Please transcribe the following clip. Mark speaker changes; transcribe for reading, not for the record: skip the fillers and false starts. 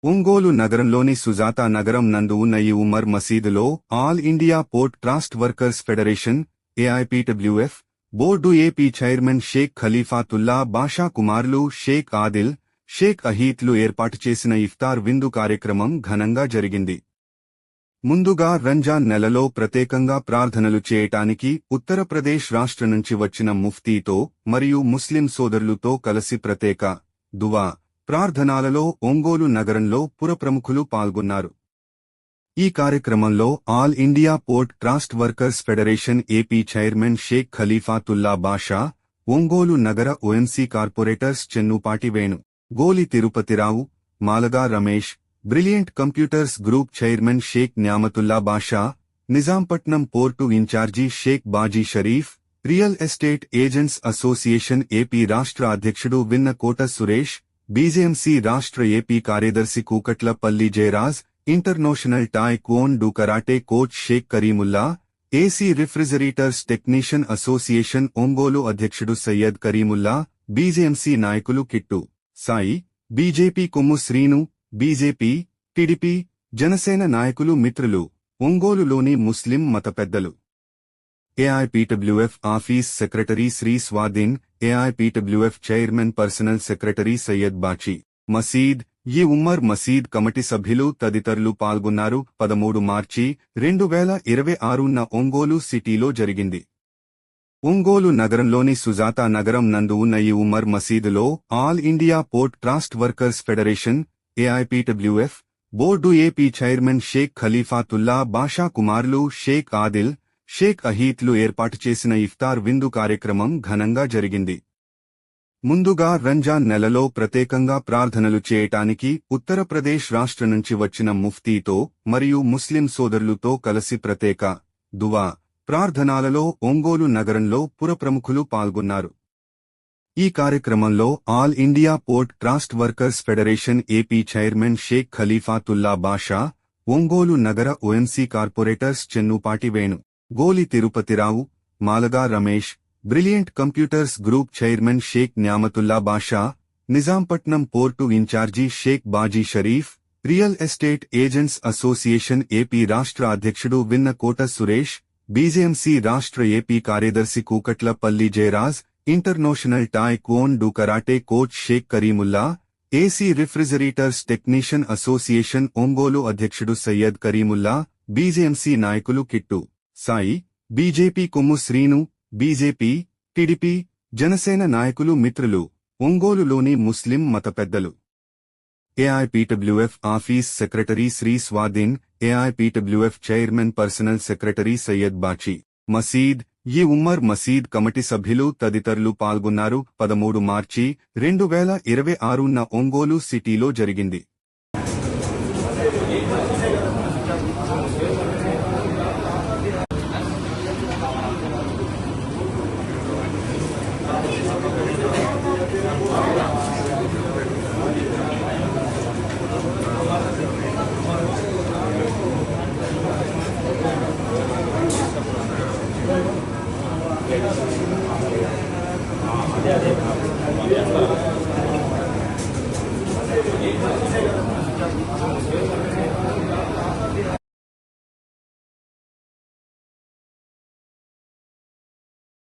Speaker 1: ఒంగోలు నగరంలోని సుజాతా నగరం నందు ఉన్న ఈ ఉమర్ మసీదులో all India port trust workers federation AIPWF board AP chairman Shaik Khalifatullah Basha కుమారులు షేక్ ఆదిల్, షేక్ అహీత్లు ఏర్పాటు చేసిన ఇఫ్తార్ విందు కార్యక్రమం ఘనంగా జరిగింది. ముందుగా రంజాన్ నెలలో ప్రత్యేకంగా ప్రార్థనలు చేయటానికి ఉత్తరప్రదేశ్ రాష్ట్ర నుంచి వచ్చిన ముఫ్తీతో మరియు ముస్లిం సోదరులతో కలిసి ప్రత్యేక దువా ప్రార్థనలలో ఒంగోలు నగరంలో పురప్రముఖులు పాల్గొన్నారు. ఈ కార్యక్రమంలో all India port trust workers federation AP chairman Shaik Khalifatullah Basha, Ongole నగర OMC corporators Chennupati Venu, Goli Tirupatirao, Malaga Ramesh, brilliant computers group chairman Shaik Nyamatullah Basha, Nizampatnam port incharge Shaik Baji Sharif, real estate agents association AP రాష్ట్ర అధ్యక్షుడు విన్నకోట సురేష్, బీజేఎంసీ రాష్ట్ర ఏపీ కార్యదర్శి Kukatlapalli Jayaraj, international taekwondo karate coach Shaik Karimullah, AC refrigerators technician association Ongole అధ్యక్షుడు Syed Karimullah, BJMC నాయకులు kit Sai, BJP Kommu Srinu, BJP, TDP, Janasena నాయకులు మిత్రులు, ఒంగోలులోని ముస్లిం మత పెద్దలు, AIPWF office secretary Shri Swadin, AIPWF chairman personal secretary Syed Bachi, మసీద్ ఈ ఉమ్మర్ మసీద్ కమిటీ సభ్యులు తదితరులు పాల్గొన్నారు. 13 మార్చి 2026న ఒంగోలు సిటీలో జరిగింది. ఒంగోలు నగరంలోని సుజాతా నగరం నందు ఉన్న ఈ ఉమ్మర్ మసీదులో all India port trust workers federation AIPWF board AP chairman Shaik Khalifatullah Basha కుమారులు షేక్ ఆదిల్, షేక్ అహీత్లు ఏర్పాటు చేసిన ఇఫ్తార్ విందు కార్యక్రమం ఘనంగా జరిగింది. ముందుగా రంజాన్ నెలలో ప్రత్యేకంగా ప్రార్థనలు చేయటానికి ఉత్తరప్రదేశ్ రాష్ట్ర నుంచి వచ్చిన ముఫ్తీతో మరియు ముస్లిం సోదరులతో కలిసి ప్రత్యేక దువా ప్రార్థనలలో ఒంగోలు నగరంలో పురప్రముఖులు పాల్గొన్నారు. ఈ కార్యక్రమంలో all India port trust workers federation AP chairman Shaik Khalifatullah Basha, Ongole నగర OMC corporators Chennupati Venu, Goli Tirupatirao, Malaga Ramesh, brilliant computers group chairman Shaik Nyamatullah Basha, Nizampatnam port incharge Shaik Baji Sharif, real estate agents association AP రాష్ట్ర అధ్యక్షుడు విన్నకోట సురేష్, బీజేఎంసీ రాష్ట్ర ఏపీ కార్యదర్శి Kukatlapalli Jayaraj, international taekwondo karate coach Shaik Karimullah, AC refrigerators technician association Ongole అధ్యక్షుడు Syed Karimullah, BJMC నాయకులు kit Sai, BJP Kommu Srinu, BJP, TDP, Janasena నాయకులు మిత్రులు, ఒంగోలులోని ముస్లిం మత పెద్దలు, AIPWF office secretary Shri Swadin, AIPWF chairman personal secretary Syed Bachi, మసీద్ ఈ ఉమ్మర్ మసీద్ కమిటీ సభ్యులు తదితరులు పాల్గొన్నారు. 13 మార్చి 2026న ఒంగోలు సిటీలో జరిగింది.